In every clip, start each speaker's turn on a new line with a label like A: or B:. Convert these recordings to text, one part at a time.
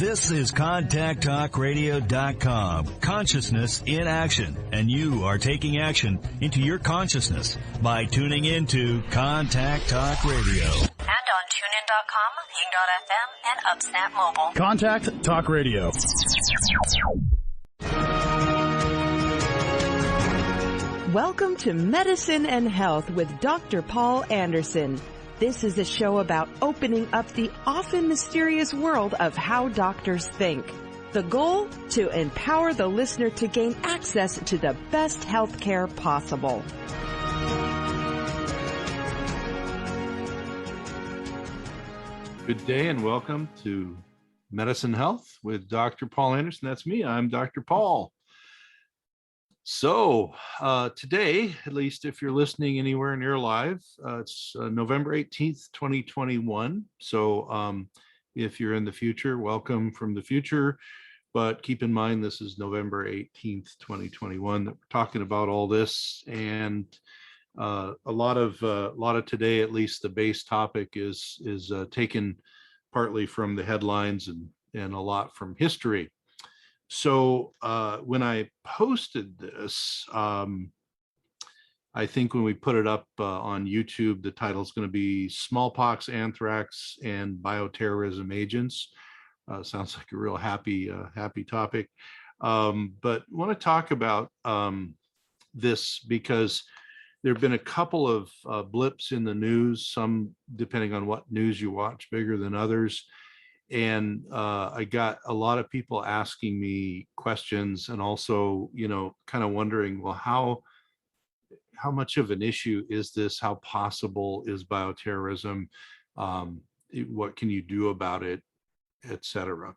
A: This is ContactTalkRadio.com. Consciousness in action. And you are taking action into your consciousness by tuning into Contact Talk Radio.
B: And on TuneIn.com, Ping.fm, and UpSnap Mobile.
C: Contact Talk Radio.
D: Welcome to Medicine and Health with Dr. Paul Anderson. This is a show about opening up the often mysterious world of how doctors think. The goal? To empower the listener to gain access to the best health care possible.
E: Good day and welcome to Medicine Health with Dr. Paul Anderson. That's me. I'm Dr. Paul. So today, at least if you're listening anywhere near live, it's November 18th, 2021. So if you're in the future, welcome from the future. But keep in mind, this is November 18th, 2021 that we're talking about all this. And a lot of today, at least the base topic is taken partly from the headlines and a lot from history. So when I posted this, I think when we put it up on YouTube, the title is going to be Smallpox, Anthrax, and Bioterrorism Agents. Sounds like a real happy topic. But I want to talk about this because there have been a couple of blips in the news, some depending on what news you watch, bigger than others. And I got a lot of people asking me questions and also, kind of wondering, well, how much of an issue is this? How possible is bioterrorism? What can you do about it, et cetera?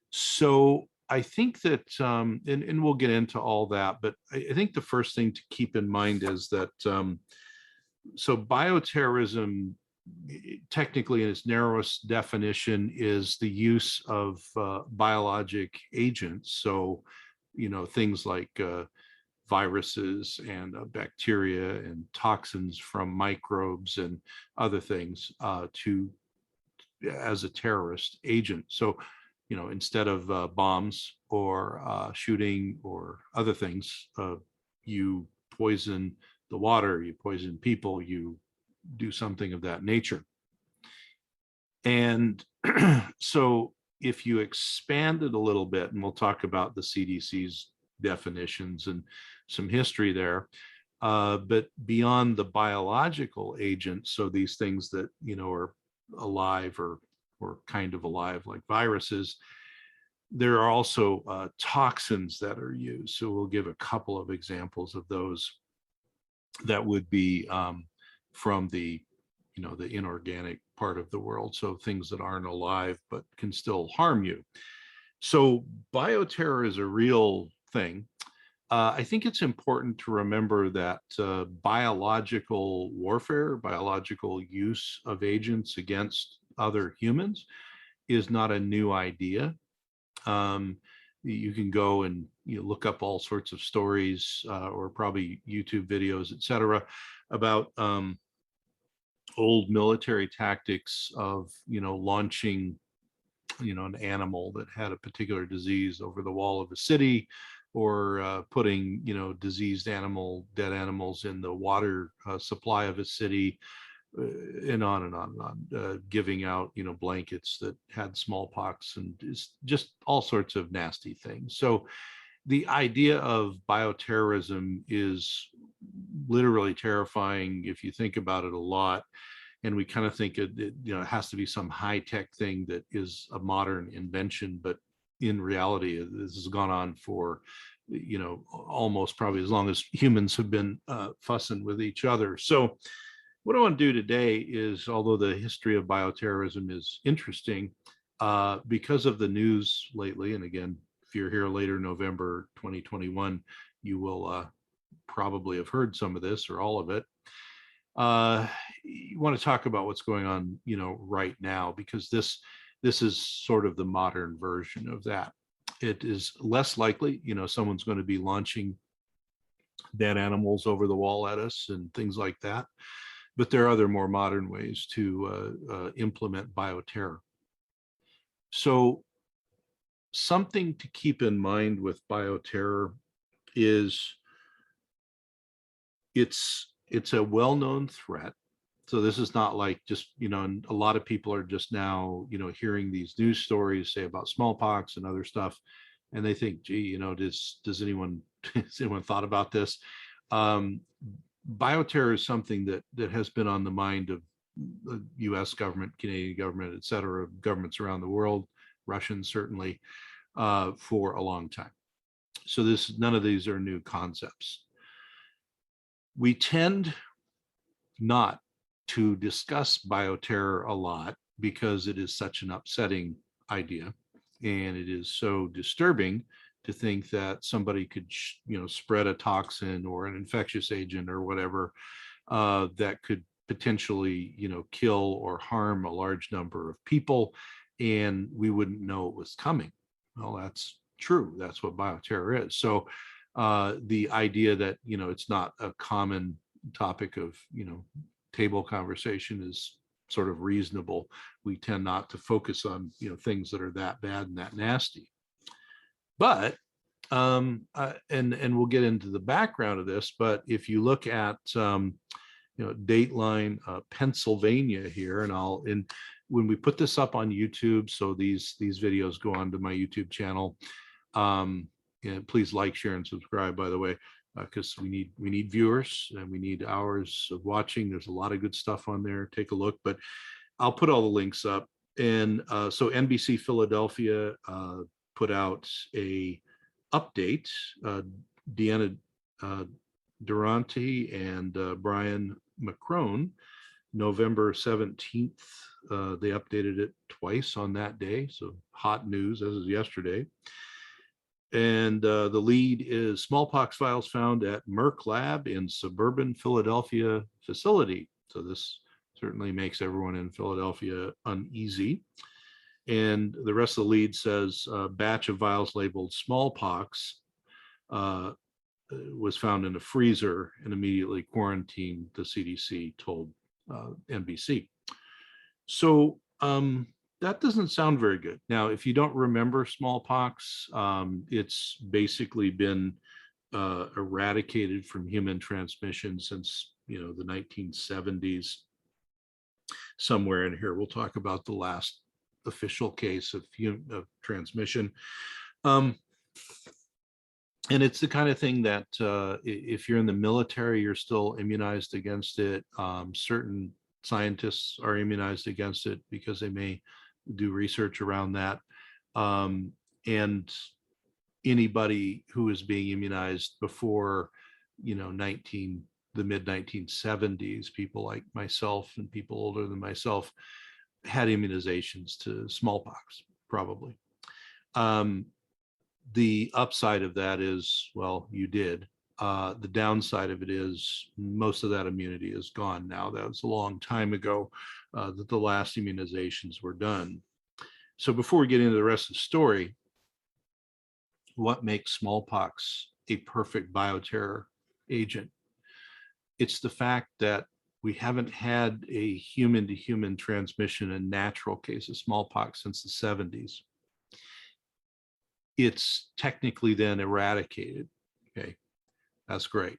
E: So I think that, and we'll get into all that, but I think the first thing to keep in mind is that, so bioterrorism, technically in its narrowest definition, is the use of biologic agents. So, things like viruses and bacteria and toxins from microbes and other things as a terrorist agent. So, instead of bombs or shooting or other things, you poison the water, you poison people, you do something of that nature. And so if you expand it a little bit, and we'll talk about the CDC's definitions and some history there, but beyond the biological agents, so these things that, are alive or kind of alive, like viruses, there are also toxins that are used. So we'll give a couple of examples of those that would be from the inorganic part of the world, so things that aren't alive but can still harm you. So bioterror is a real thing. I think it's important to remember that biological warfare, biological use of agents against other humans is not a new idea. You can go and look up all sorts of stories or probably YouTube videos, et cetera, about old military tactics of, launching, an animal that had a particular disease over the wall of a city, or putting, diseased dead animals in the water supply of a city, and on and on and on, giving out, blankets that had smallpox, and just all sorts of nasty things. So the idea of bioterrorism is literally terrifying if you think about it a lot. And we kind of think it has to be some high-tech thing that is a modern invention, but in reality, this has gone on for, almost probably as long as humans have been fussing with each other. So what I want to do today is, although the history of bioterrorism is interesting, because of the news lately, and again, if you're here later November 2021, you will probably have heard some of this or all of it. You want to talk about what's going on, right now, because this is sort of the modern version of that. It is less likely, someone's going to be launching dead animals over the wall at us and things like that. But there are other more modern ways to implement bioterror. So something to keep in mind with bioterror is it's a well-known threat. So this is not like just, and a lot of people are just now, hearing these news stories, say about smallpox and other stuff, and they think, gee, does anyone has anyone thought about this? Bioterror is something that has been on the mind of the U.S. government, Canadian government, et cetera, governments around the world, Russians certainly, for a long time. So none of these are new concepts. We tend not to discuss bioterror a lot because it is such an upsetting idea, and it is so disturbing to think that somebody could, spread a toxin or an infectious agent or whatever that could potentially, kill or harm a large number of people, and we wouldn't know it was coming. Well, that's true. That's what bioterror is. So the idea that, it's not a common topic of, table conversation is sort of reasonable. We tend not to focus on, things that are that bad and that nasty. But and we'll get into the background of this, but if you look at Dateline Pennsylvania here, and when we put this up on YouTube, so these videos go onto my YouTube channel, and please like, share, and subscribe, by the way, because we need viewers and we need hours of watching. There's a lot of good stuff on there. Take a look, but I'll put all the links up. And so NBC Philadelphia put out a update. Deanna Durante and Brian McCrone, November 17th. They updated it twice on that day. So hot news as of yesterday. And the lead is smallpox vials found at Merck lab in suburban Philadelphia facility. So this certainly makes everyone in Philadelphia uneasy. And the rest of the lead says a batch of vials labeled smallpox was found in a freezer and immediately quarantined, the CDC told NBC. So that doesn't sound very good. Now, if you don't remember smallpox, it's basically been eradicated from human transmission since, the 1970s. Somewhere in here, we'll talk about the last official case of transmission. And it's the kind of thing that if you're in the military, you're still immunized against it. Certain scientists are immunized against it because they may do research around that. And anybody who is being immunized before, the mid 1970s, people like myself and people older than myself had immunizations to smallpox, probably. The upside of that is, well, you did. The downside of it is most of that immunity is gone now. That was a long time ago that the last immunizations were done. So before we get into the rest of the story, what makes smallpox a perfect bioterror agent? It's the fact that we haven't had a human-to-human transmission in natural case of smallpox since the 70s. It's technically then eradicated. Okay, that's great.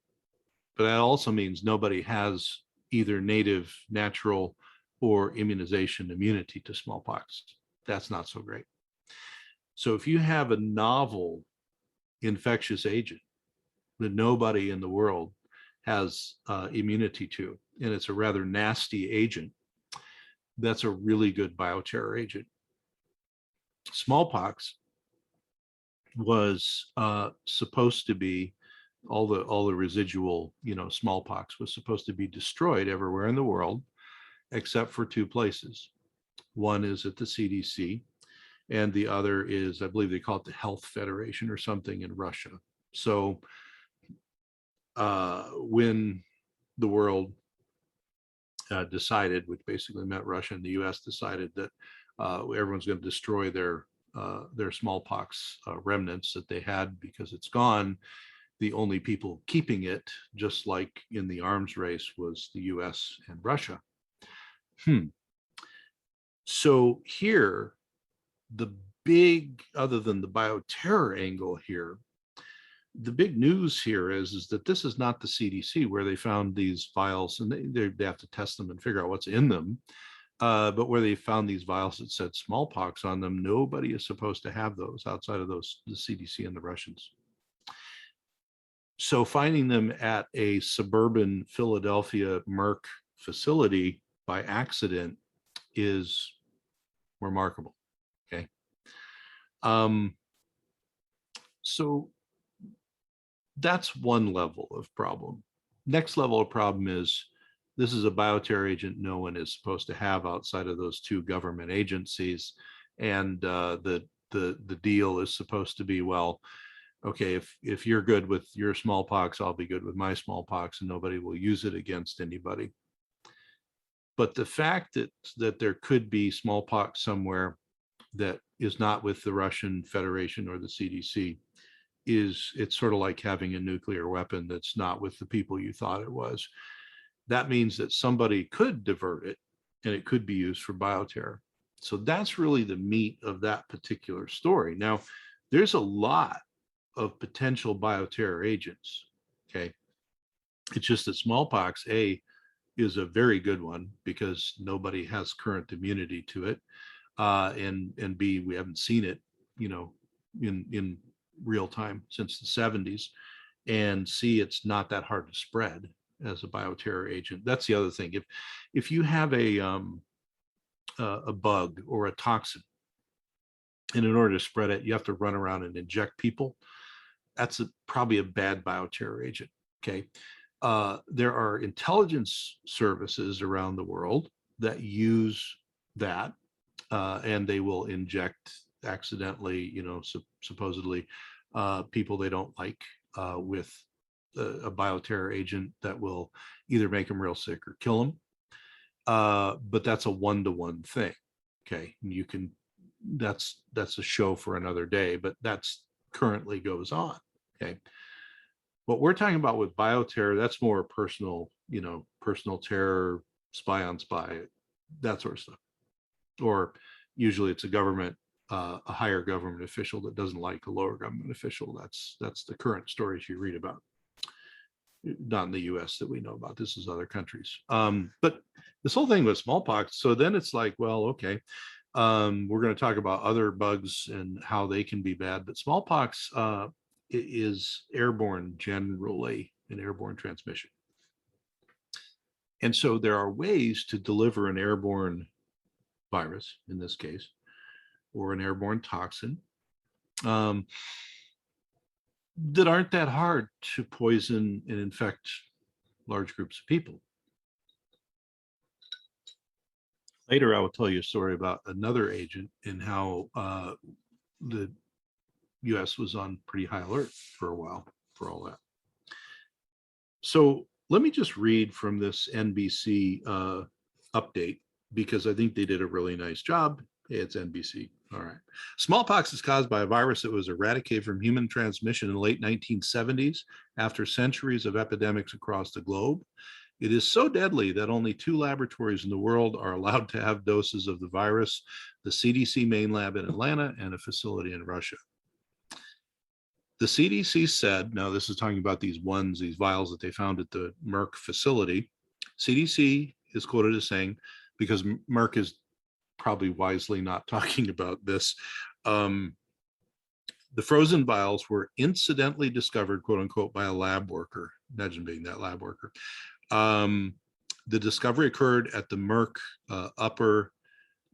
E: But that also means nobody has either native, natural, or immunization immunity to smallpox. That's not so great. So if you have a novel infectious agent that nobody in the world has immunity to, and it's a rather nasty agent, that's a really good bioterror agent. Smallpox was supposed to be, all the residual, smallpox was supposed to be destroyed everywhere in the world, except for two places. One is at the CDC, and the other is, I believe they call it the Health Federation or something, in Russia. So when the world decided, which basically meant Russia and the US decided that everyone's going to destroy their smallpox remnants that they had because it's gone, the only people keeping it, just like in the arms race, was the US and Russia. So here, the big, other than the bioterror angle here, the big news here is that this is not the CDC where they found these vials, and they have to test them and figure out what's in them. But where they found these vials that said smallpox on them, nobody is supposed to have those outside of those, the CDC and the Russians. So finding them at a suburban Philadelphia Merck facility by accident is remarkable. Okay. So that's one level of problem. Next level of problem is this is a bioterror agent no one is supposed to have outside of those two government agencies, and the deal is supposed to be, well, okay, if you're good with your smallpox, I'll be good with my smallpox, and nobody will use it against anybody. But the fact that there could be smallpox somewhere that is not with the Russian Federation or the CDC it's sort of like having a nuclear weapon that's not with the people you thought it was. That means that somebody could divert it and it could be used for bioterror. So that's really the meat of that particular story. Now, there's a lot of potential bioterror agents, okay? It's just that smallpox, A, is a very good one because nobody has current immunity to it. And B, we haven't seen it, in real time since the 70s. And C, it's not that hard to spread as a bioterror agent. That's the other thing. If you have a bug or a toxin, and in order to spread it, you have to run around and inject people, that's probably a bad bioterror agent. Okay. There are intelligence services around the world that use that, and they will inject accidentally, supposedly people they don't like with a bioterror agent that will either make them real sick or kill them. But that's a one-to-one thing. Okay, that's a show for another day, but that's currently goes on. Okay, what we're talking about with bioterror, that's more personal, personal terror, spy on spy, that sort of stuff. Or usually it's a higher government official that doesn't like a lower government official. That's the current stories you read about. Not in the US that we know about. This is other countries. But this whole thing with smallpox, so then it's like, well, okay, we're going to talk about other bugs and how they can be bad, but smallpox is airborne, generally an airborne transmission. And so there are ways to deliver an airborne virus, in this case, or an airborne toxin, that aren't that hard to poison and infect large groups of people. Later, I will tell you a story about another agent and how the US was on pretty high alert for a while for all that. So let me just read from this NBC update, because I think they did a really nice job. Hey, it's NBC. All right. Smallpox is caused by a virus that was eradicated from human transmission in the late 1970s after centuries of epidemics across the globe. It is so deadly that only 2 laboratories in the world are allowed to have doses of the virus, the CDC main lab in Atlanta and a facility in Russia. The CDC said, now this is talking about these vials that they found at the Merck facility. CDC is quoted as saying, because Merck is probably wisely not talking about this, the frozen vials were incidentally discovered, quote unquote, by a lab worker. Imagine being that lab worker. The discovery occurred at the Merck Upper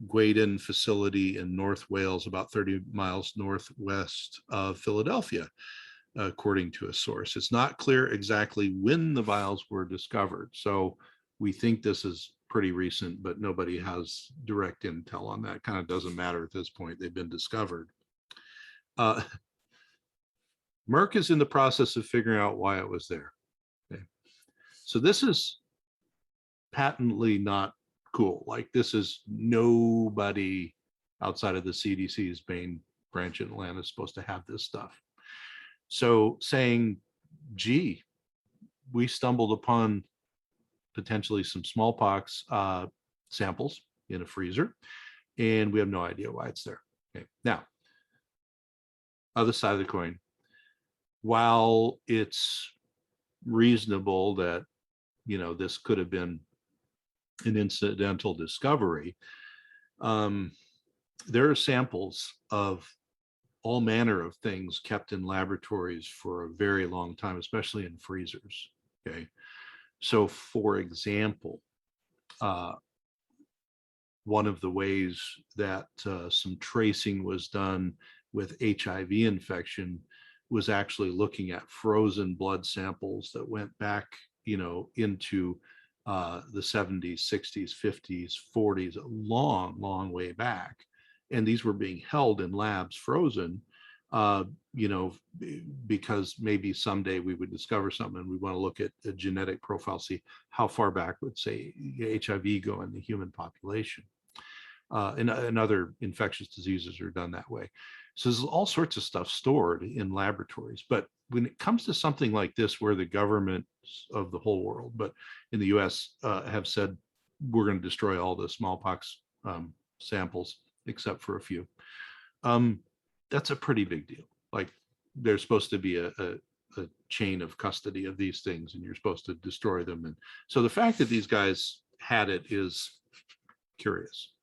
E: Gwaden facility in North Wales, about 30 miles northwest of Philadelphia, according to a source. It's not clear exactly when the vials were discovered. So we think this is pretty recent, but nobody has direct intel on that. Kind of doesn't matter at this point. They've been discovered. Merck is in the process of figuring out why it was there. Okay. So this is patently not cool. Like, this is nobody outside of the CDC's main branch in Atlanta is supposed to have this stuff. So saying, gee, we stumbled upon potentially some smallpox samples in a freezer, and we have no idea why it's there. Okay. Now, other side of the coin, while it's reasonable that, this could have been an incidental discovery, there are samples of all manner of things kept in laboratories for a very long time, especially in freezers. Okay. So for example, one of the ways that some tracing was done with HIV infection was actually looking at frozen blood samples that went back, into the 70s, 60s, 50s, 40s, a long, long way back. And these were being held in labs frozen, because maybe someday we would discover something and we want to look at a genetic profile, see how far back would, say, HIV go in the human population. And other infectious diseases are done that way. So there's all sorts of stuff stored in laboratories. But when it comes to something like this, where the government of the whole world, but in the US, have said, we're going to destroy all the smallpox samples, except for a few, that's a pretty big deal. Like, there's supposed to be a chain of custody of these things, and you're supposed to destroy them. And so the fact that these guys had it is curious.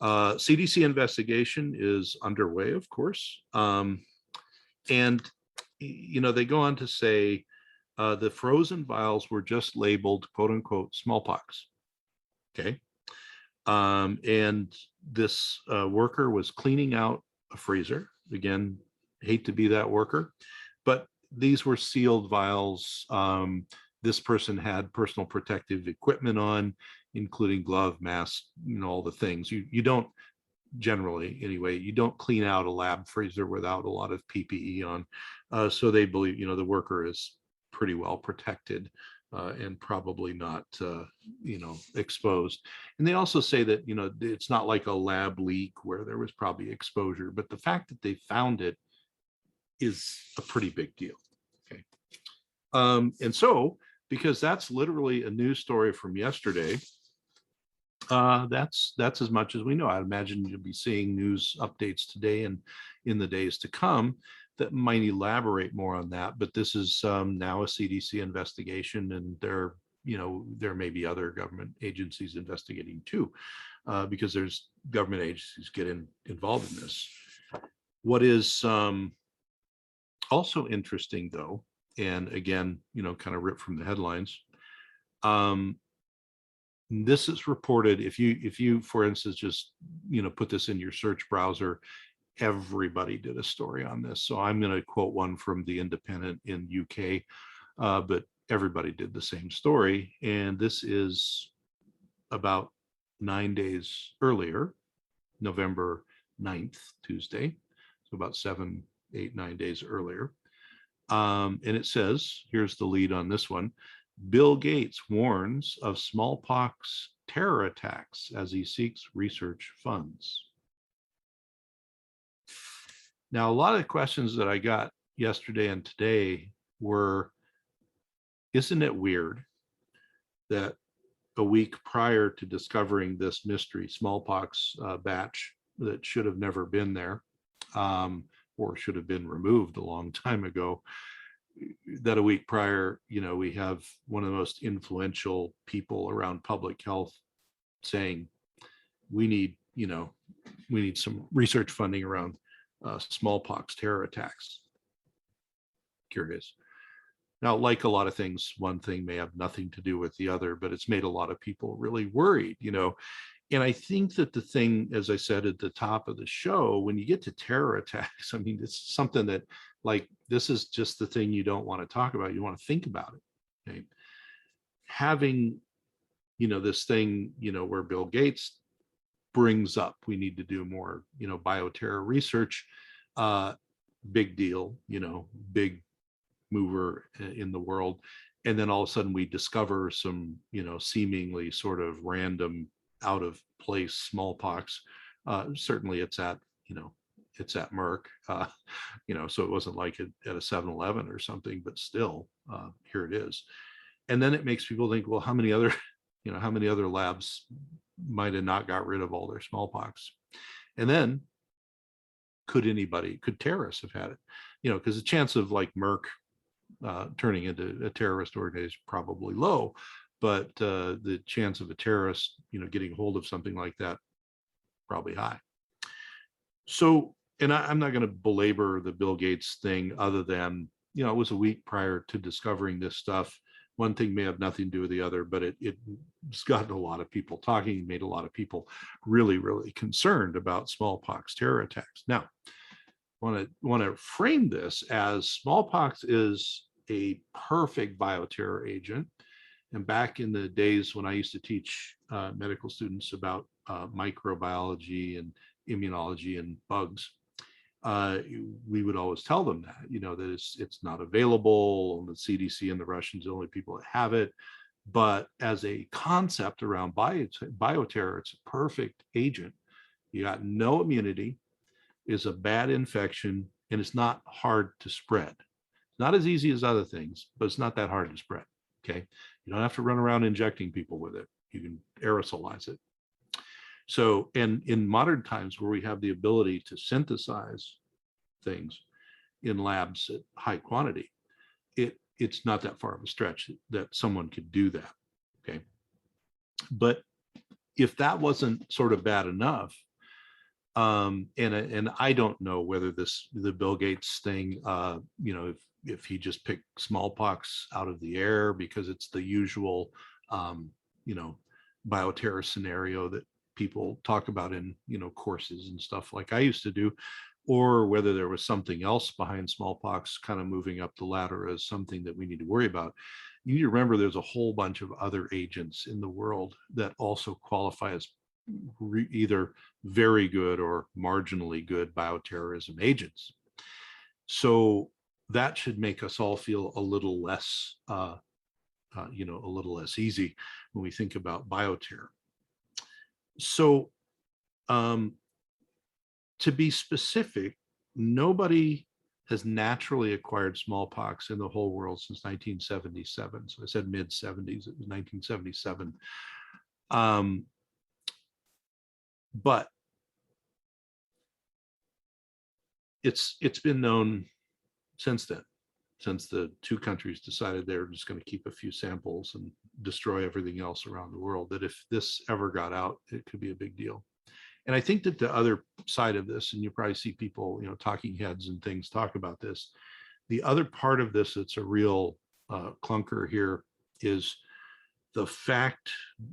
E: CDC investigation is underway, of course. And, they go on to say the frozen vials were just labeled, quote unquote, smallpox. Okay. And this worker was cleaning out a freezer. Again, hate to be that worker, but these were sealed vials. This person had personal protective equipment on, including glove, mask, all the things. You don't, generally anyway, you don't clean out a lab freezer without a lot of PPE on. So they believe, the worker is pretty well protected and probably not, exposed. And they also say that, it's not like a lab leak where there was probably exposure, but the fact that they found it is a pretty big deal. Okay. And so, because that's literally a news story from yesterday, that's as much as we know. I imagine you'll be seeing news updates today and in the days to come that might elaborate more on that. But this is now a CDC investigation, and there may be other government agencies investigating too, because there's government agencies get involved in this. What is also interesting, though, and again, kind of ripped from the headlines, this is reported, if you, for instance, just, put this in your search browser, everybody did a story on this. So I'm going to quote one from The Independent in UK, but everybody did the same story. And this is about 9 days earlier, November 9th, Tuesday. So about 7, 8, 9 days earlier. And it says, here's the lead on this one: Bill Gates warns of smallpox terror attacks as he seeks research funds. Now, a lot of the questions that I got yesterday and today were, isn't it weird that a week prior to discovering this mystery smallpox batch that should have never been there, or should have been removed a long time ago, that a week prior, we have one of the most influential people around public health saying, we need some research funding around smallpox terror attacks. Curious. Now, like a lot of things, one thing may have nothing to do with the other, but it's made a lot of people really worried, And I think that the thing, as I said at the top of the show, when you get to terror attacks, I mean, it's something that, like, this is just the thing you don't want to talk about. You want to think about it. Okay? Having, this thing, where Bill Gates brings up, we need to do more, bioterror research, big deal, big mover in the world. And then all of a sudden we discover some, seemingly sort of random, out of place smallpox. Certainly it's at Merck, so it wasn't like at a 7-Eleven or something, but still, here it is. And then it makes people think, well, how many other labs might have not got rid of all their smallpox? And then could terrorists have had it? Because the chance of like Merck turning into a terrorist organization is probably low, but the chance of a terrorist, getting hold of something like that, probably high. So, and I'm not going to belabor the Bill Gates thing other than, it was a week prior to discovering this stuff. One thing may have nothing to do with the other, but it's gotten a lot of people talking, made a lot of people really, really concerned about smallpox terror attacks. Now, I want to frame this as smallpox is a perfect bioterror agent. And back in the days when I used to teach medical students about microbiology and immunology and bugs, we would always tell them that, that it's not available, and the CDC and the Russians are the only people that have it. But as a concept around bioterror, it's a perfect agent. You got no immunity, is a bad infection, and it's not hard to spread. It's not as easy as other things, but it's not that hard to spread. Okay. You don't have to run around injecting people with it. You can aerosolize it. So, and in modern times where we have the ability to synthesize things in labs at high quantity, it's not that far of a stretch that someone could do that. Okay. But if that wasn't sort of bad enough, and I don't know whether the Bill Gates thing, if he just picked smallpox out of the air because it's the usual, bioterror scenario that people talk about in, courses and stuff like I used to do, or whether there was something else behind smallpox kind of moving up the ladder as something that we need to worry about. You need to remember there's a whole bunch of other agents in the world that also qualify as either very good or marginally good bioterrorism agents. So that should make us all feel a little less, a little less easy when we think about bioterror. So to be specific, nobody has naturally acquired smallpox in the whole world since 1977. So I said mid-70s, it was 1977. But it's been known since then, since the two countries decided they were just going to keep a few samples and destroy everything else around the world, that if this ever got out, it could be a big deal. And I think that the other side of this, and you probably see people, talking heads and things talk about this, the other part of this that's a real clunker here is the fact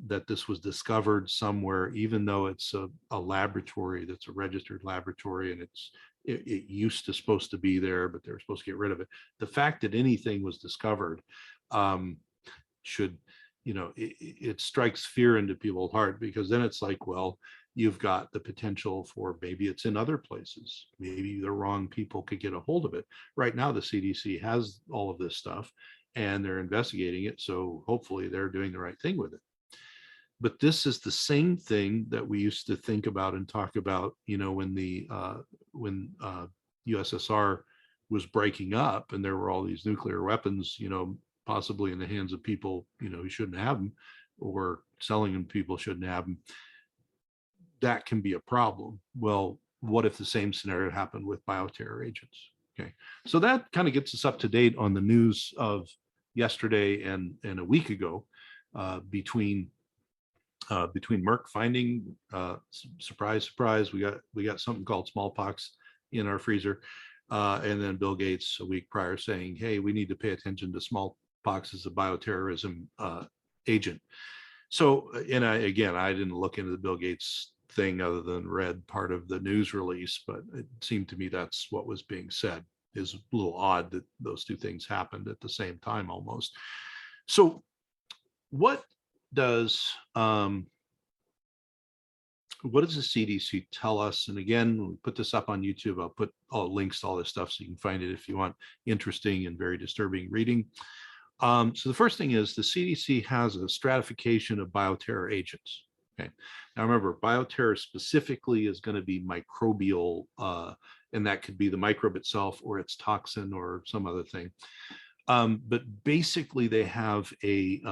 E: that this was discovered somewhere, even though it's a laboratory that's a registered laboratory and it used to supposed to be there, but they're supposed to get rid of it. The fact that anything was discovered should, it strikes fear into people's heart, because then it's like, well, you've got the potential for maybe it's in other places. Maybe the wrong people could get a hold of it. Right now, the CDC has all of this stuff and they're investigating it. So hopefully they're doing the right thing with it. But this is the same thing that we used to think about and talk about, when USSR was breaking up and there were all these nuclear weapons, possibly in the hands of people, who shouldn't have them, or selling them to people who shouldn't have them. That can be a problem. Well, what if the same scenario happened with bioterror agents? Okay, so that kind of gets us up to date on the news of yesterday and a week ago, between Merck finding, surprise, surprise, we got something called smallpox in our freezer, and then Bill Gates a week prior saying, hey, we need to pay attention to smallpox as a bioterrorism agent. So, and I didn't look into the Bill Gates thing other than read part of the news release, but it seemed to me that's what was being said. Is a little odd that those two things happened at the same time almost. So what does the CDC tell us? And again, we put this up on YouTube. I'll put all links to all this stuff so you can find it if you want interesting and very disturbing reading. So the first thing is the CDC has a stratification of bioterror agents. Okay. Now remember, bioterror specifically is going to be microbial, and that could be the microbe itself or its toxin or some other thing. But basically, they have a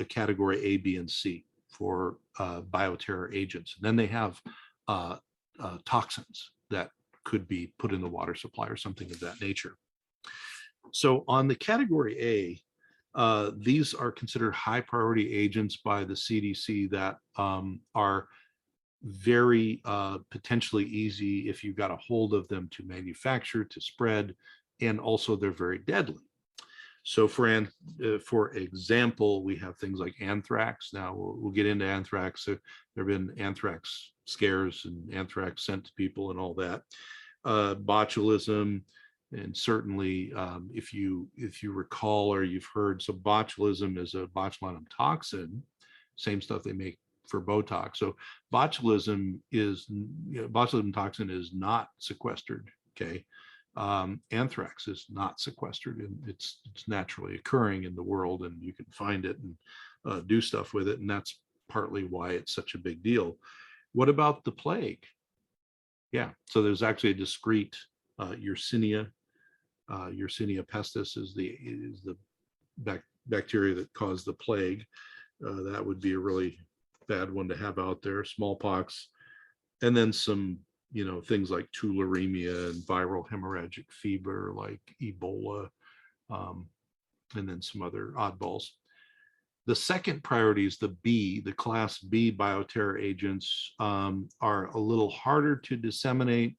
E: category A, B, and C for bioterror agents. And then they have toxins that could be put in the water supply or something of that nature. So on the category A, these are considered high priority agents by the CDC that are very potentially easy if you got a hold of them to manufacture, to spread, and also they're very deadly. So for example, we have things like anthrax. Now we'll get into anthrax. There have been anthrax scares and anthrax sent to people and all that. Botulism, and certainly if you recall or you've heard, so botulism is a botulinum toxin, same stuff they make for Botox. So botulism toxin is not sequestered. Okay. Anthrax is not sequestered, and it's naturally occurring in the world, and you can find it and do stuff with it, and that's partly why it's such a big deal. What about the plague? Yeah, so there's actually a discrete Yersinia. Yersinia pestis is the bacteria that caused the plague. That would be a really bad one to have out there. Smallpox, and then some things like tularemia and viral hemorrhagic fever like Ebola, and then some other oddballs. The second priority is the B, the class B bioterror agents are a little harder to disseminate.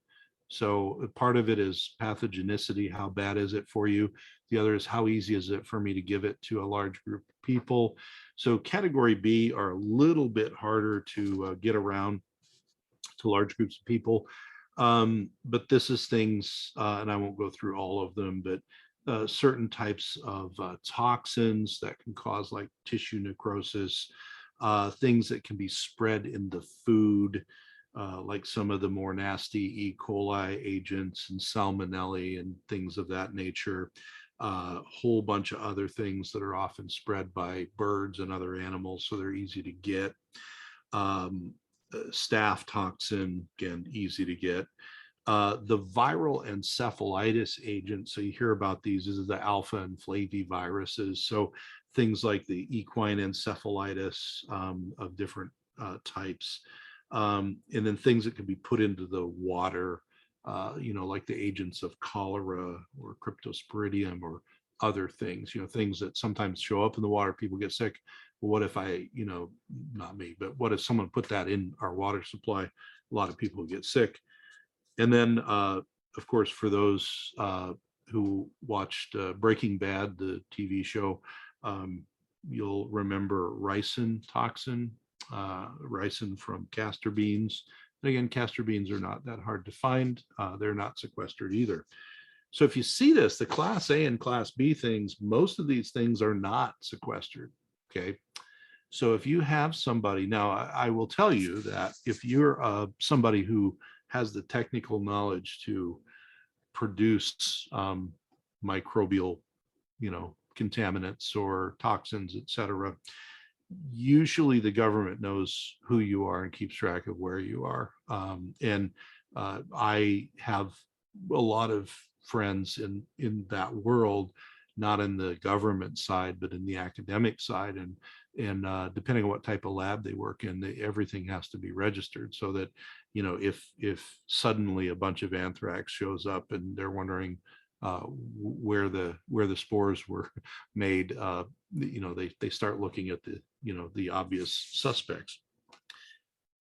E: So part of it is pathogenicity. How bad is it for you? The other is how easy is it for me to give it to a large group of people? So category B are a little bit harder to get around to large groups of people. But this is things, and I won't go through all of them, but certain types of toxins that can cause like tissue necrosis, things that can be spread in the food, like some of the more nasty E. coli agents and salmonella and things of that nature. A whole bunch of other things that are often spread by birds and other animals, so they're easy to get. Staph toxin, again, easy to get. The viral encephalitis agent, so you hear about these, this is the alpha and flaviviruses. So things like the equine encephalitis of different types. And then things that can be put into the water, like the agents of cholera or cryptosporidium or other things, things that sometimes show up in the water, people get sick. Well, what if not me, but what if someone put that in our water supply? A lot of people get sick. And then, of course, for those who watched Breaking Bad, the TV show, you'll remember ricin toxin, ricin from castor beans. And again, castor beans are not that hard to find. They're not sequestered either. So if you see this, the class A and class B things, most of these things are not sequestered. Okay. So if you have somebody, now I will tell you that if you're somebody who has the technical knowledge to produce microbial, contaminants or toxins, et cetera, usually the government knows who you are and keeps track of where you are. And I have a lot of friends in that world, not in the government side, but in the academic side. And depending on what type of lab they work in, everything has to be registered so that, if suddenly a bunch of anthrax shows up and they're wondering where the spores were made, they start looking at the obvious suspects.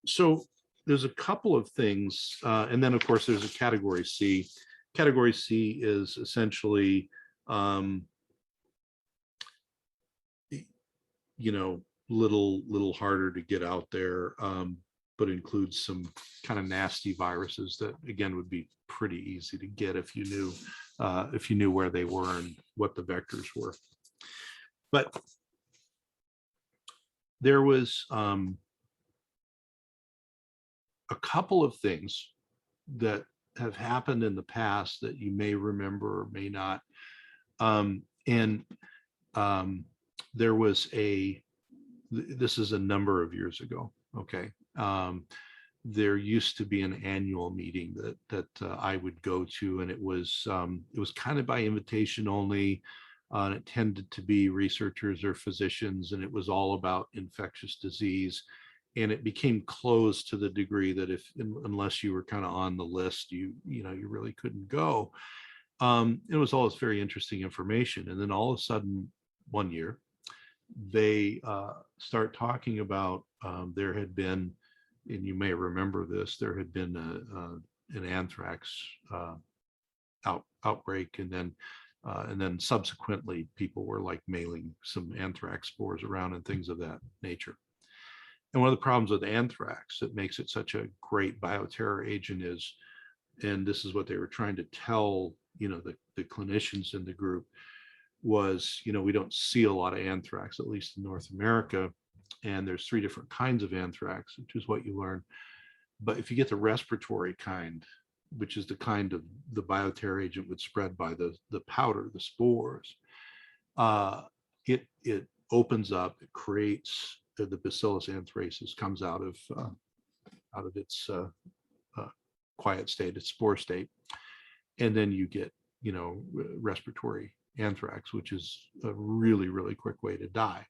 E: So there's a couple of things, and then of course there's a category C. Category C is essentially little harder to get out there, but includes some kind of nasty viruses that again would be pretty easy to get if you knew where they were and what the vectors were. But there was a couple of things that have happened in the past that you may remember or may not. There was this is a number of years ago. Okay. There used to be an annual meeting that I would go to, and it was kind of by invitation only. And it tended to be researchers or physicians, and it was all about infectious disease. and it became closed to the degree that unless you were kind of on the list, you really couldn't go. It was all this very interesting information. And then all of a sudden, one year, they start talking about there had been, and you may remember this, there had been an anthrax outbreak, and then subsequently people were like mailing some anthrax spores around and things of that nature. And one of the problems with anthrax that makes it such a great bioterror agent is, and this is what they were trying to tell the clinicians in the group, was we don't see a lot of anthrax, at least in North America, and there's 3 different kinds of anthrax, which is what you learn. But if you get the respiratory kind, which is the kind of the bioterror agent would spread by the powder, the spores, it opens up, it creates the Bacillus anthracis comes out of its quiet state, its spore state, and then you get respiratory anthrax, which is a really, really quick way to die.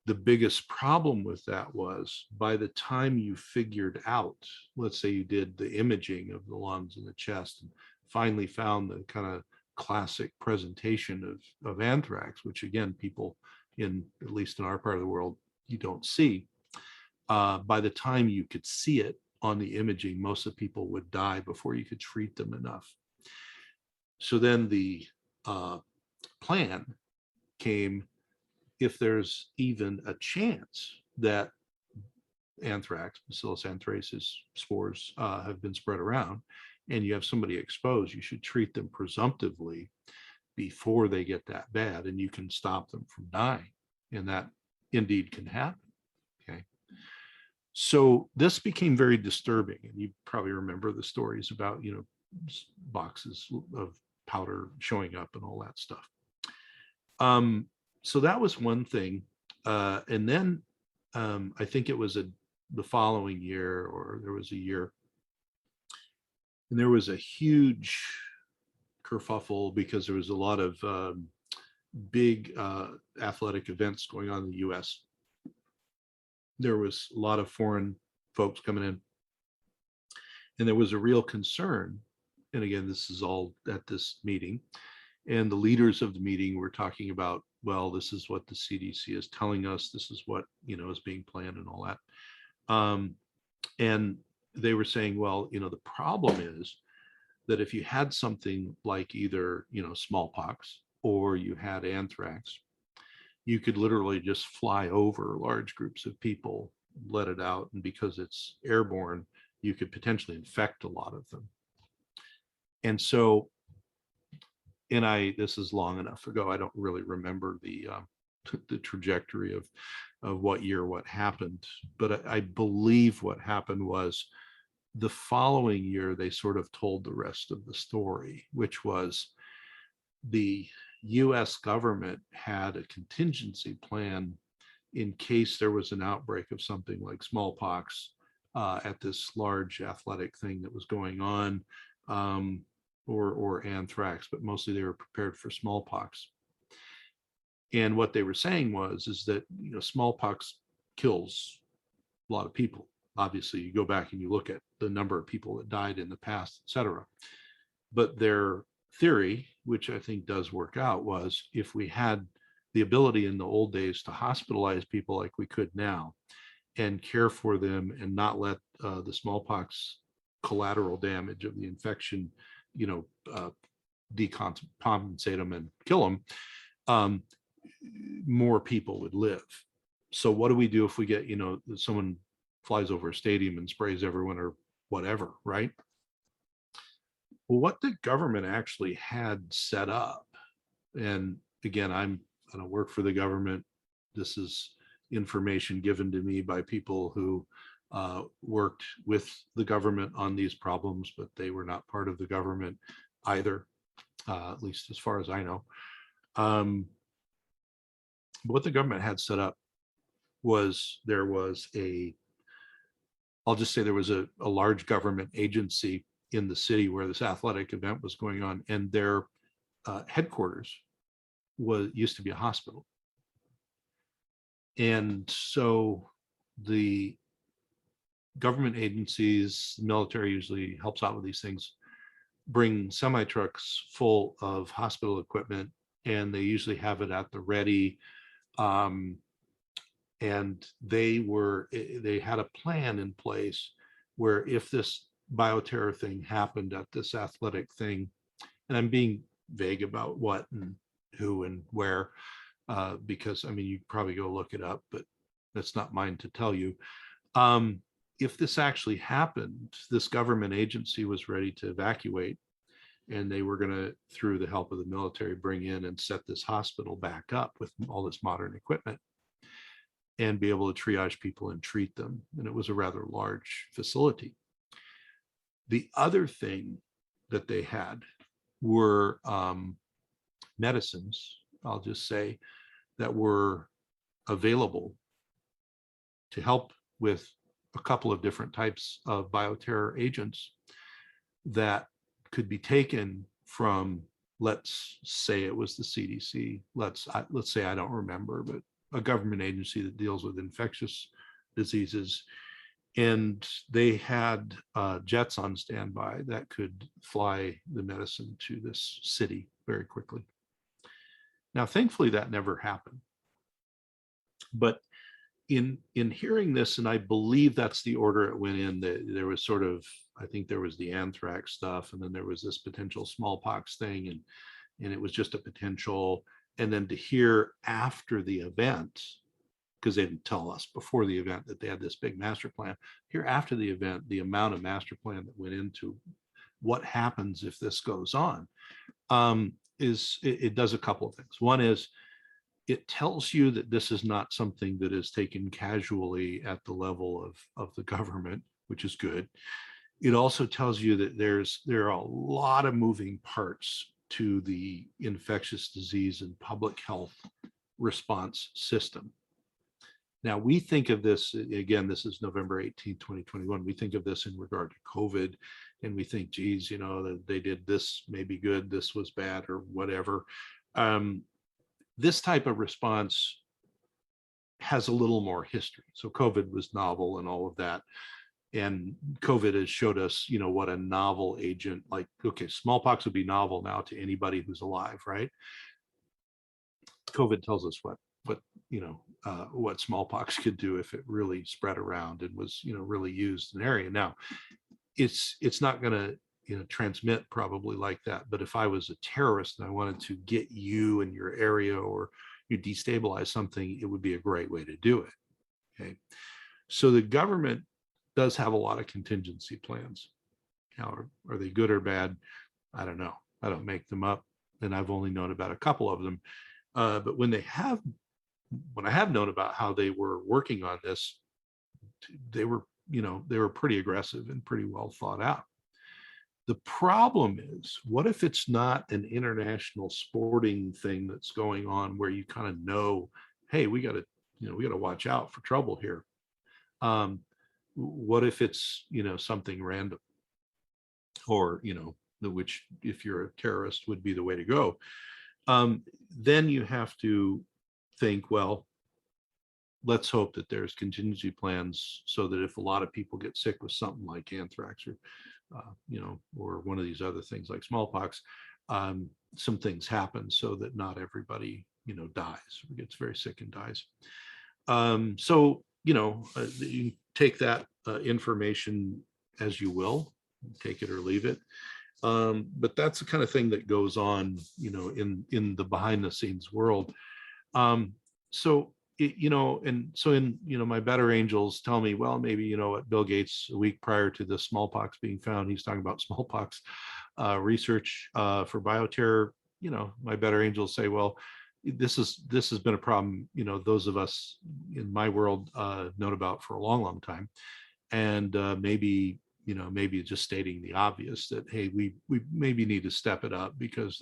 E: The biggest problem with that was, by the time you figured out, let's say you did the imaging of the lungs and the chest and finally found the kind of classic presentation of anthrax, which again, people at least in our part of the world, you don't see. By the time you could see it on the imaging, most of the people would die before you could treat them enough. So then the plan came, if there's even a chance that anthrax, Bacillus anthracis spores have been spread around, and you have somebody exposed, you should treat them presumptively before they get that bad, and you can stop them from dying. And that indeed can happen. Okay. So this became very disturbing. And you probably remember the stories about, boxes of powder showing up and all that stuff. So that was one thing. And then I think it was the following year, or there was a year, and there was a huge kerfuffle because there was a lot of big athletic events going on in the US. There was a lot of foreign folks coming in, and there was a real concern. And again, this is all at this meeting, and the leaders of the meeting were talking about, well, this is what the CDC is telling us, this is what is being planned and all that. And they were saying, well, the problem is that if you had something like either smallpox or you had anthrax, you could literally just fly over large groups of people, let it out, and because it's airborne, you could potentially infect a lot of them. And so, and this is long enough ago, I don't really remember the trajectory of what year what happened, but I believe what happened was the following year they sort of told the rest of the story, which was the US government had a contingency plan in case there was an outbreak of something like smallpox at this large athletic thing that was going on, or anthrax, but mostly they were prepared for smallpox. And what they were saying is that smallpox kills a lot of people. Obviously, you go back and you look at the number of people that died in the past, et cetera. But their theory, which I think does work out, was if we had the ability in the old days to hospitalize people like we could now and care for them and not let the smallpox collateral damage of the infection, decompensate them and kill them, more people would live. So what do we do if we get, someone flies over a stadium and sprays everyone or whatever, right? Well, what the government actually had set up, and again, I don't work for the government. This is information given to me by people who worked with the government on these problems, but they were not part of the government either, at least as far as I know. What the government had set up was there was I'll just say there was a large government agency in the city where this athletic event was going on, and their headquarters used to be a hospital. And so the government agencies, the military usually helps out with these things, bring semi trucks full of hospital equipment, and they usually have it at the ready. And they had a plan in place where if this bioterror thing happened at this athletic thing, and I'm being vague about what and who and where, because I mean, you probably go look it up, but that's not mine to tell you. If this actually happened, this government agency was ready to evacuate, and they were going to, through the help of the military, bring in and set this hospital back up with all this modern equipment and be able to triage people and treat them. And it was a rather large facility. The other thing that they had were medicines, I'll just say, that were available to help with a couple of different types of bioterror agents that could be taken from, let's say it was the CDC, let's say, I don't remember, but a government agency that deals with infectious diseases. And they had jets on standby that could fly the medicine to this city very quickly. Now, thankfully, that never happened. But in hearing this, and I believe that's the order it went in, there was sort of, I think there was the anthrax stuff, and then there was this potential smallpox thing, and it was just a potential. And then to hear after the event, because they didn't tell us before the event that they had this big master plan, here after the event, the amount of master plan that went into what happens if this goes on, it does a couple of things. One is, it tells you that this is not something that is taken casually at the level of the government, which is good. It also tells you that there are a lot of moving parts to the infectious disease and public health response system. Now, we think of this, again, this is November 18, 2021. We think of this in regard to COVID, and we think, geez, you know, they did this maybe good, this was bad, or whatever. This type of response has a little more history. So COVID was novel and all of that. And COVID has showed us, you know, what a novel agent, like, okay, smallpox would be novel now to anybody who's alive, right? COVID tells us what smallpox could do if it really spread around and was, you know, really used in an area. Now, it's not going to, you know, transmit probably like that. But if I was a terrorist and I wanted to get you in your area, or you destabilize something, it would be a great way to do it. Okay. So the government does have a lot of contingency plans. Now, are they good or bad? I don't know. I don't make them up. And I've only known about a couple of them. But when I have known about how they were working on this, they were pretty aggressive and pretty well thought out. The problem is, what if it's not an international sporting thing that's going on where you kind of know, hey, we got to watch out for trouble here. What if it's, you know, something random, or, you know, which, if you're a terrorist, would be the way to go. Then you have to think, well, let's hope that there's contingency plans so that if a lot of people get sick with something like anthrax, or or one of these other things like smallpox, some things happen so that not everybody, you know, dies or gets very sick and dies. So, you know, you take that information as you will, take it or leave it. But that's the kind of thing that goes on, you know, in the behind the scenes world. My better angels tell me, well, maybe, you know, at Bill Gates, a week prior to the smallpox being found, he's talking about smallpox research for bioterror. You know, my better angels say, well, this has been a problem, you know, those of us in my world known about for a long, long time. And maybe just stating the obvious that, hey, we maybe need to step it up, because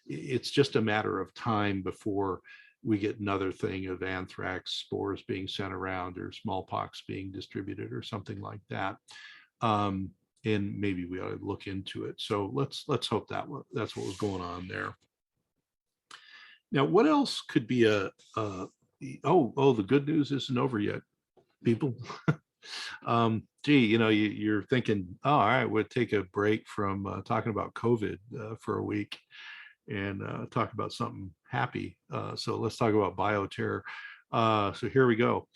E: it's just a matter of time before we get another thing of anthrax spores being sent around, or smallpox being distributed, or something like that. And maybe we ought to look into it. So let's hope that's what was going on there. Now, what else could be the good news isn't over yet, people. Gee, you're thinking, oh, all right, we'll take a break from talking about COVID for a week and talk about something happy. So let's talk about bioterror. So here we go.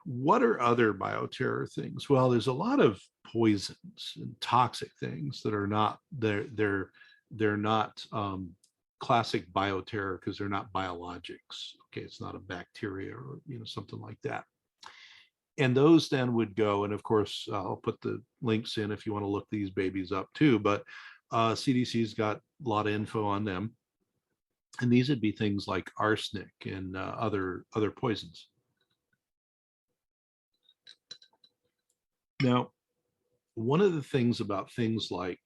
E: What are other bioterror things? Well, there's a lot of poisons and toxic things that are not they're not classic bioterror because they're not biologics. Okay, it's not a bacteria or something like that. And those then would go, and of course, I'll put the links in if you want to look these babies up too. But CDC's got a lot of info on them, and these would be things like arsenic and other poisons. Now, one of the things about things like,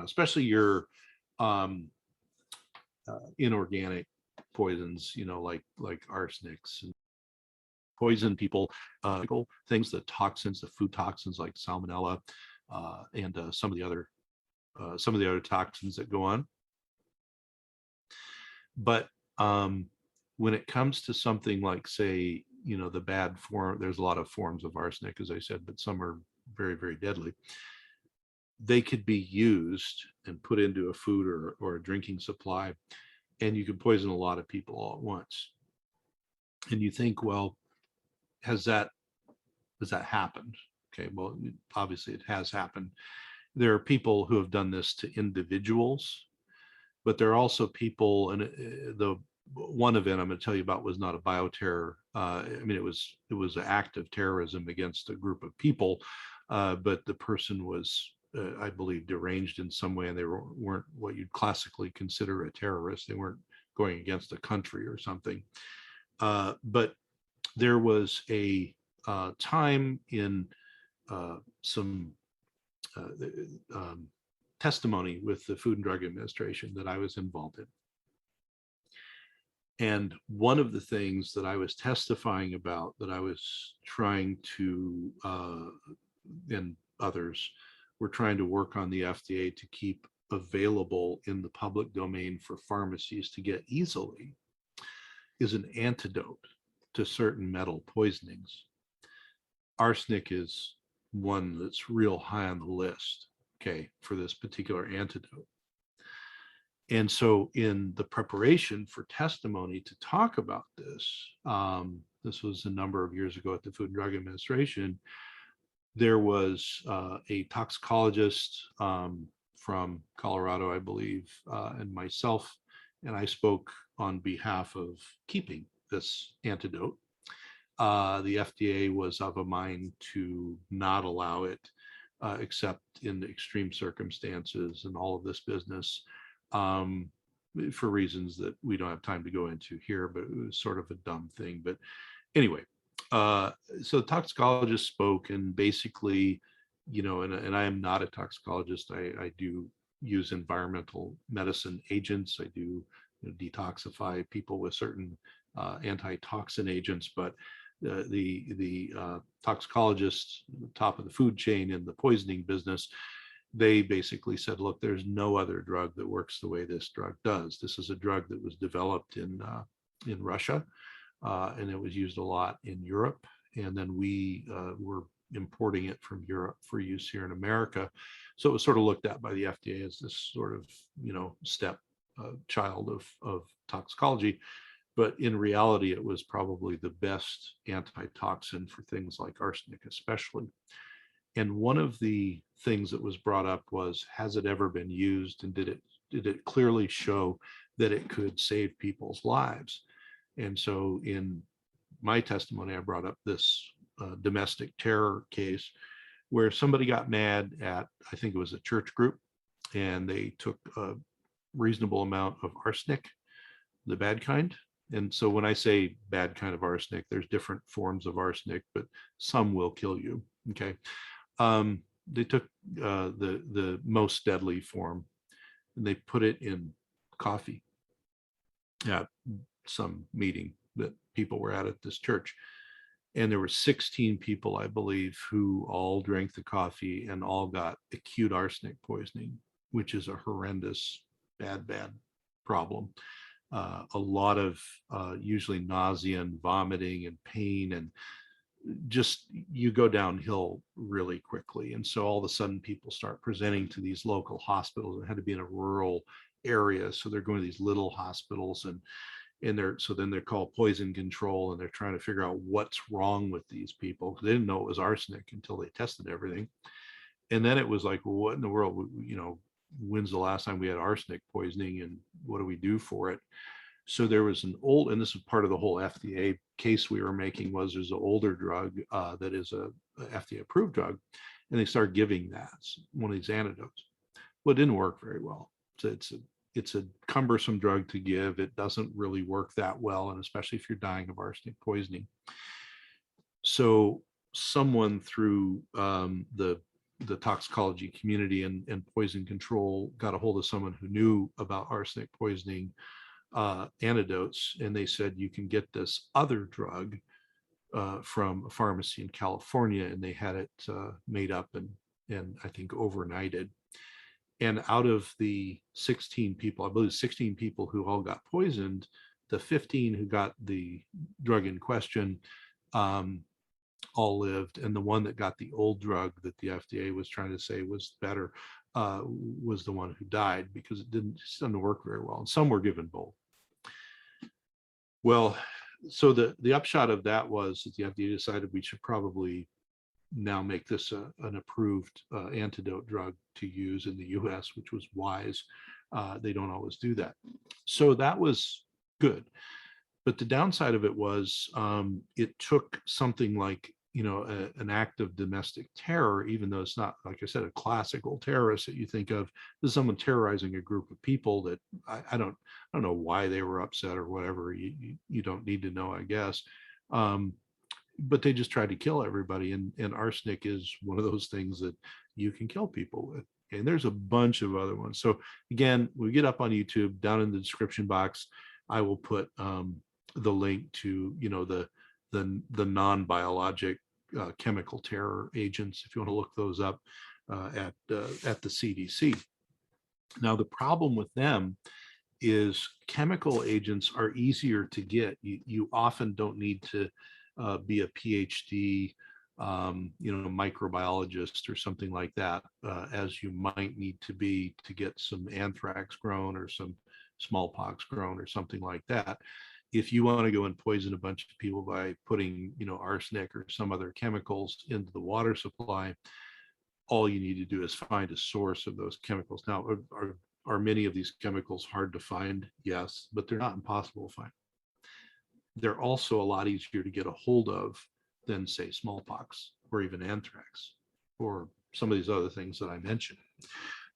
E: especially your inorganic poisons, like arsenics and poison people, things, the toxins, the food toxins like salmonella, and some of the other toxins that go on. But when it comes to something like, say, the bad form, there's a lot of forms of arsenic, as I said, but some are very, very deadly. They could be used and put into a food or a drinking supply, and you could poison a lot of people all at once. And you think, well, has that happened? Okay, well, obviously it has happened. There are people who have done this to individuals, but there are also people, and the one event I'm going to tell you about was not a bioterror. It was an act of terrorism against a group of people, but the person was, I believe, deranged in some way, and they weren't what you'd classically consider a terrorist. They weren't going against a country or something. But there was a time in some testimony with the Food and Drug Administration that I was involved in. And one of the things that I was testifying about, that I was trying to, and others were trying to work on the FDA to keep available in the public domain for pharmacies to get easily, is an antidote to certain metal poisonings. Arsenic is one that's real high on the list, okay, for this particular antidote. And so in the preparation for testimony to talk about this, this was a number of years ago at the Food and Drug Administration, there was a toxicologist from Colorado, I believe, and myself, and I spoke on behalf of keeping this antidote. The FDA was of a mind to not allow it, except in extreme circumstances and all of this business, for reasons that we don't have time to go into here, but it was sort of a dumb thing. But anyway, so the toxicologist spoke, and basically, and I am not a toxicologist. I do use environmental medicine agents. I do detoxify people with certain antitoxin agents, but the toxicologist, top of the food chain in the poisoning business, they basically said, look, there's no other drug that works the way this drug does. This is a drug that was developed in Russia, and it was used a lot in Europe. And then we were importing it from Europe for use here in America. So it was sort of looked at by the FDA as this sort of, step child of toxicology. But in reality, it was probably the best antitoxin for things like arsenic, especially. And one of the things that was brought up was, has it ever been used, and did it clearly show that it could save people's lives? And so in my testimony, I brought up this domestic terror case where somebody got mad at, I think it was a church group, and they took a reasonable amount of arsenic, the bad kind. And so when I say bad kind of arsenic, there's different forms of arsenic, but some will kill you. Okay. They took the most deadly form, and they put it in coffee at some meeting that people were at this church. And there were 16 people, I believe, who all drank the coffee and all got acute arsenic poisoning, which is a horrendous, bad problem. A lot of usually nausea and vomiting and pain, and just you go downhill really quickly. And so all of a sudden people start presenting to these local hospitals. It had to be in a rural area, so they're going to these little hospitals, and then they're called poison control, and they're trying to figure out what's wrong with these people. They didn't know it was arsenic until they tested everything. And then it was like, well, what in the world, when's the last time we had arsenic poisoning, and what do we do for it? So there was and this is part of the whole FDA case we were making, was there's an older drug that is a FDA approved drug, and they started giving that, one of these antidotes. Well, it didn't work very well. So it's a cumbersome drug to give. It doesn't really work that well, and especially if you're dying of arsenic poisoning. So someone through the toxicology community and poison control got a hold of someone who knew about arsenic poisoning antidotes, and they said, you can get this other drug from a pharmacy in California, and they had it made up and I think overnighted. And out of the 16 people, I believe 16 people who all got poisoned, the 15 who got the drug in question all lived, and the one that got the old drug that the FDA was trying to say was better was the one who died, because it doesn't work very well. And some were given both. Well, so the upshot of that was that the FDA decided we should probably now make this an approved antidote drug to use in the US, which was wise. They don't always do that. So that was good. But the downside of it was it took something like, an act of domestic terror, even though it's not, like I said, a classical terrorist that you think of. This is someone terrorizing a group of people that I don't know why they were upset or whatever. You don't need to know, I guess. But they just tried to kill everybody. And arsenic is one of those things that you can kill people with. And there's a bunch of other ones. So again, we get up on YouTube, down in the description box, I will put the link to, the non-biologic chemical terror agents, if you want to look those up at the CDC. Now, the problem with them is chemical agents are easier to get. You often don't need to be a PhD, microbiologist or something like that, as you might need to be to get some anthrax grown or some smallpox grown or something like that. If you want to go and poison a bunch of people by putting, arsenic or some other chemicals into the water supply, all you need to do is find a source of those chemicals. Now, are many of these chemicals hard to find? Yes, but they're not impossible to find. They're also a lot easier to get a hold of than, say, smallpox or even anthrax or some of these other things that I mentioned.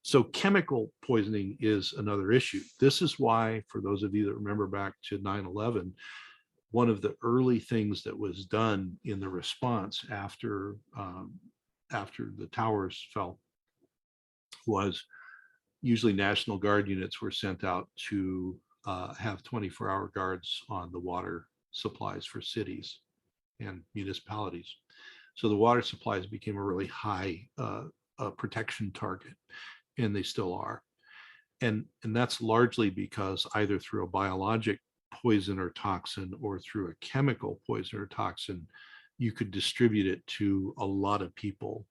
E: So chemical poisoning is another issue. This is why, for those of you that remember back to 9/11, one of the early things that was done in the response after the towers fell was usually National Guard units were sent out to have 24-hour guards on the water supplies for cities and municipalities. So the water supplies became a really high protection target. And they still are. And that's largely because either through a biologic poison or toxin or through a chemical poison or toxin, you could distribute it to a lot of people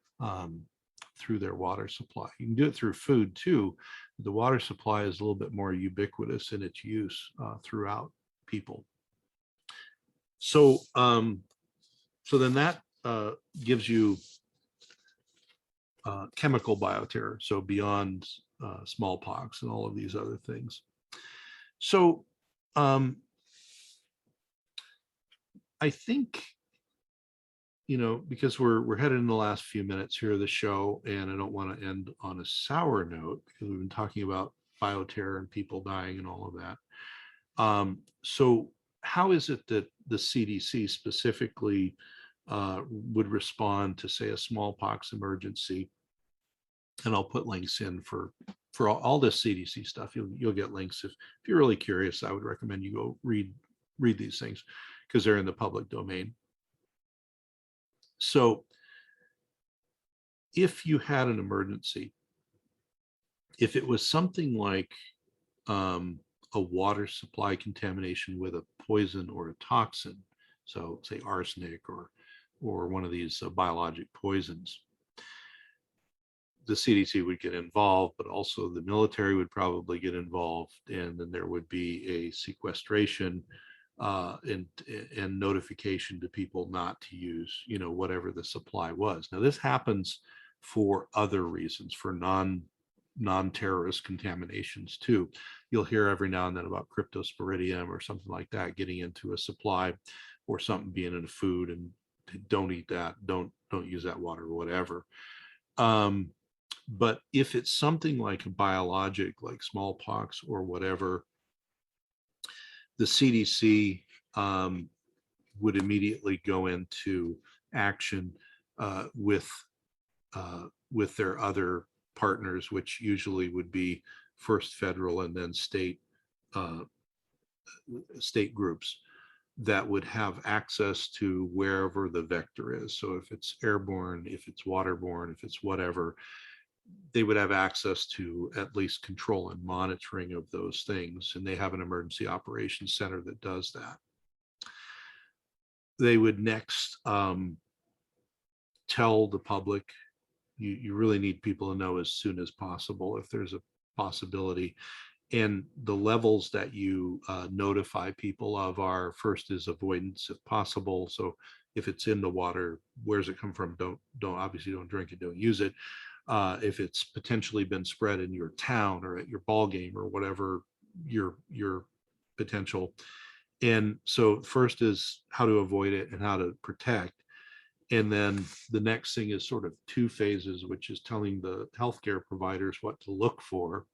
E: through their water supply. You can do it through food too. The water supply is a little bit more ubiquitous in its use throughout people. So, so then that gives you chemical bioterror, so beyond smallpox and all of these other things. So I think, because we're headed in the last few minutes here of the show, and I don't want to end on a sour note because we've been talking about bioterror and people dying and all of that. So how is it that the CDC specifically would respond to, say, a smallpox emergency? And I'll put links in for all this CDC stuff. You'll get links. If you're really curious, I would recommend you go read these things because they're in the public domain. So if you had an emergency, if it was something like a water supply contamination with a poison or a toxin, so say arsenic or or one of these biologic poisons. The CDC would get involved, but also the military would probably get involved, and then there would be a sequestration and notification to people not to use, whatever the supply was. Now, this happens for other reasons, for non-terrorist contaminations too. You'll hear every now and then about cryptosporidium or something like that getting into a supply, or something being in a food, and don't eat that, don't use that water, or whatever. But if it's something like a biologic, like smallpox or whatever, the CDC would immediately go into action with their other partners, which usually would be first federal and then state groups that would have access to wherever the vector is. So if it's airborne, if it's waterborne, if it's whatever, they would have access to at least control and monitoring of those things. And they have an emergency operations center that does that. They would next tell the public, you really need people to know as soon as possible if there's a possibility. And the levels that you notify people of are, first is avoidance if possible. So if it's in the water, where's it come from? Don't obviously don't drink it, don't use it. If it's potentially been spread in your town or at your ball game or whatever your potential. And so first is how to avoid it and how to protect. And then the next thing is sort of two phases, which is telling the healthcare providers what to look for,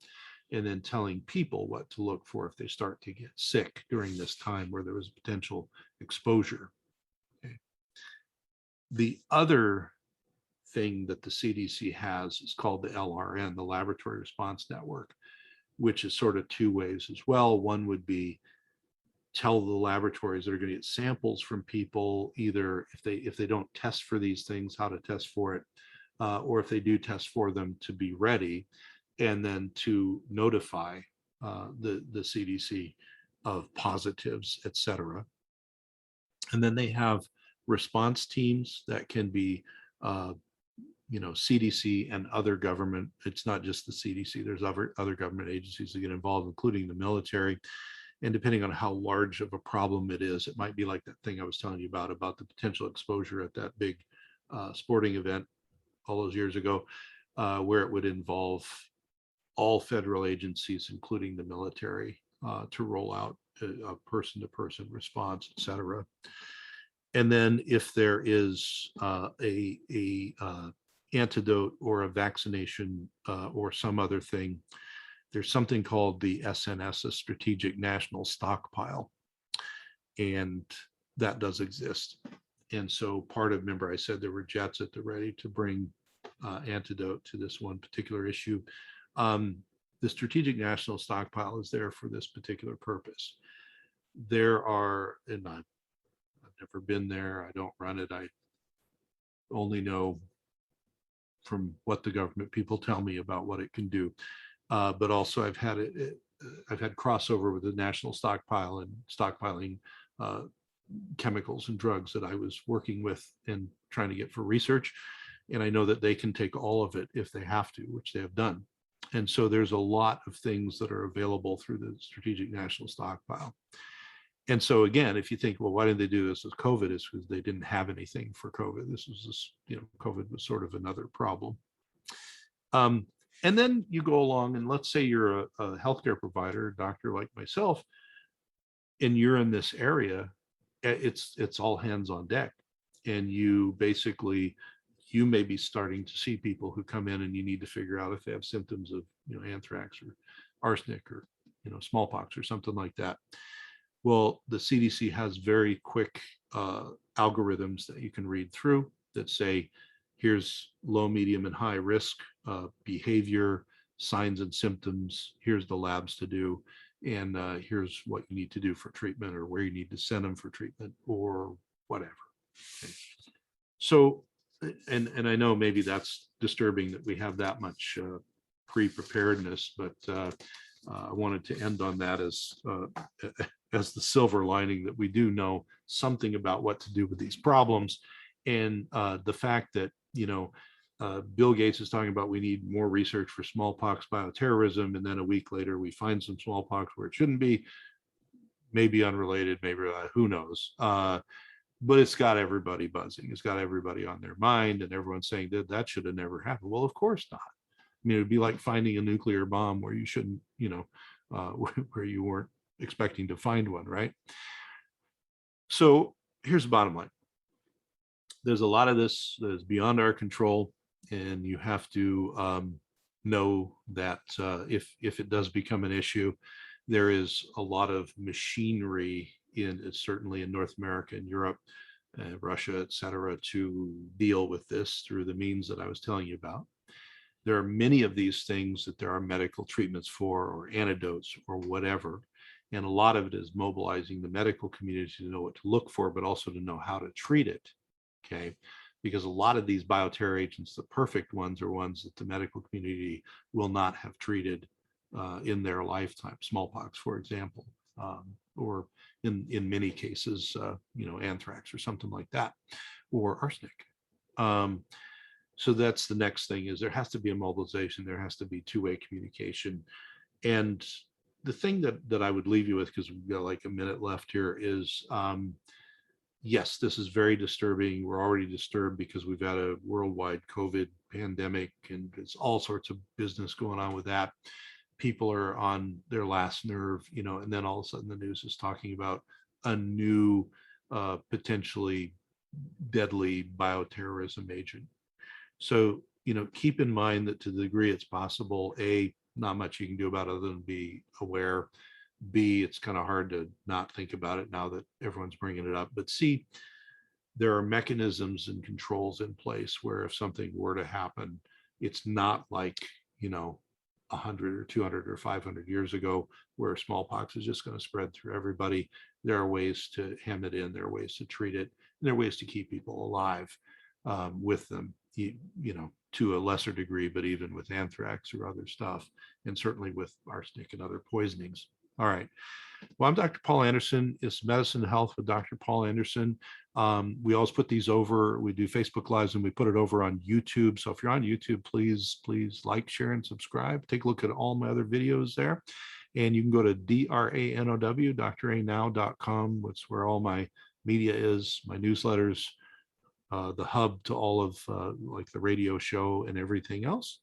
E: and then telling people what to look for if they start to get sick during this time where there was potential exposure. Okay. The other thing that the CDC has is called the LRN, the Laboratory Response Network, which is sort of two ways as well. One would be tell the laboratories that are going to get samples from people, either if they don't test for these things, how to test for it, or if they do test for them, to be ready, and then to notify the CDC of positives, et cetera. And then they have response teams that can be CDC and other government. It's not just the CDC. There's other government agencies that get involved, including the military. And depending on how large of a problem it is, it might be like that thing I was telling you about the potential exposure at that big sporting event all those years ago, where it would involve all federal agencies, including the military, to roll out a person-to-person response, et cetera. And then if there is a antidote or a vaccination or some other thing, there's something called the SNS, a Strategic National Stockpile, and that does exist. And so remember I said there were jets at the ready to bring antidote to this one particular issue. The Strategic National Stockpile is there for this particular purpose. There are, and I've never been there, I don't run it, I only know from what the government people tell me about what it can do. But also I've had crossover with the national stockpile and stockpiling chemicals and drugs that I was working with and trying to get for research. And I know that they can take all of it if they have to, which they have done. And so there's a lot of things that are available through the Strategic National Stockpile. And so again, if you think, well, why didn't they do this with COVID? It's because they didn't have anything for COVID. COVID was sort of another problem. And then you go along, and let's say you're a healthcare provider, a doctor like myself, and you're in this area, it's all hands on deck. And you may be starting to see people who come in, and you need to figure out if they have symptoms of, anthrax or arsenic or, smallpox or something like that. Well, the CDC has very quick algorithms that you can read through that say, here's low, medium, and high risk behavior, signs and symptoms. Here's the labs to do. And here's what you need to do for treatment, or where you need to send them for treatment, or whatever. Okay. So, and I know maybe that's disturbing that we have that much pre-preparedness, but I wanted to end on that as the silver lining, that we do know something about what to do with these problems. And the fact that, Bill Gates is talking about we need more research for smallpox bioterrorism, and then a week later we find some smallpox where it shouldn't be, maybe unrelated, maybe who knows. But it's got everybody buzzing. It's got everybody on their mind, and everyone's saying that should have never happened. Well, of course not. I mean, it would be like finding a nuclear bomb where you shouldn't, where you weren't expecting to find one, right? So here's the bottom line. There's a lot of this that is beyond our control, and you have to know that if it does become an issue, there is a lot of machinery certainly in North America and Europe, Russia, et cetera, to deal with this through the means that I was telling you about. There are many of these things that there are medical treatments for, or antidotes, or whatever. And a lot of it is mobilizing the medical community to know what to look for, but also to know how to treat it. Okay. Because a lot of these bioterror agents, the perfect ones, are ones that the medical community will not have treated in their lifetime. Smallpox, for example, or in many cases, anthrax or something like that, or arsenic. So that's the next thing, is there has to be a mobilization. There has to be two-way communication. And the thing that I would leave you with, because we've got like a minute left here, is yes, this is very disturbing. We're already disturbed because we've got a worldwide COVID pandemic, and it's all sorts of business going on with that. People are on their last nerve, and then all of a sudden the news is talking about a new potentially deadly bioterrorism agent. So, keep in mind that to the degree it's possible, A, not much you can do about it other than be aware. B, it's kind of hard to not think about it now that everyone's bringing it up. But C, there are mechanisms and controls in place where if something were to happen, it's not like, 100 or 200 or 500 years ago, where smallpox is just going to spread through everybody. There are ways to hem it in. There are ways to treat it. And there are ways to keep people alive with them, to a lesser degree, but even with anthrax or other stuff, and certainly with arsenic and other poisonings. All right. Well, I'm Dr. Paul Anderson. It's Medicine and Health with Dr. Paul Anderson. We always put these over. We do Facebook Lives, and we put it over on YouTube. So if you're on YouTube, please like, share, and subscribe. Take a look at all my other videos there. And you can go to DRANOW, dranow.com, which is where all my media is, my newsletters, the hub to all of like the radio show and everything else.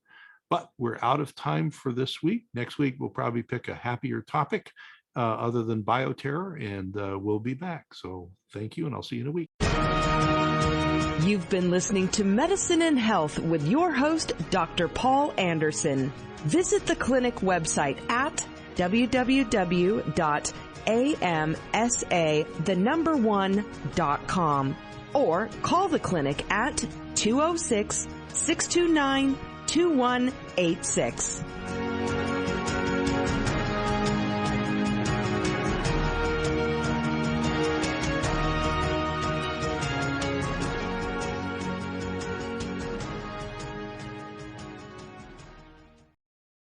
E: But we're out of time for this week. Next week, we'll probably pick a happier topic other than bioterror, and we'll be back. So thank you, and I'll see you in a week.
D: You've been listening to Medicine and Health with your host, Dr. Paul Anderson. Visit the clinic website at www.amsa1.com or call the clinic at 206-629-2186.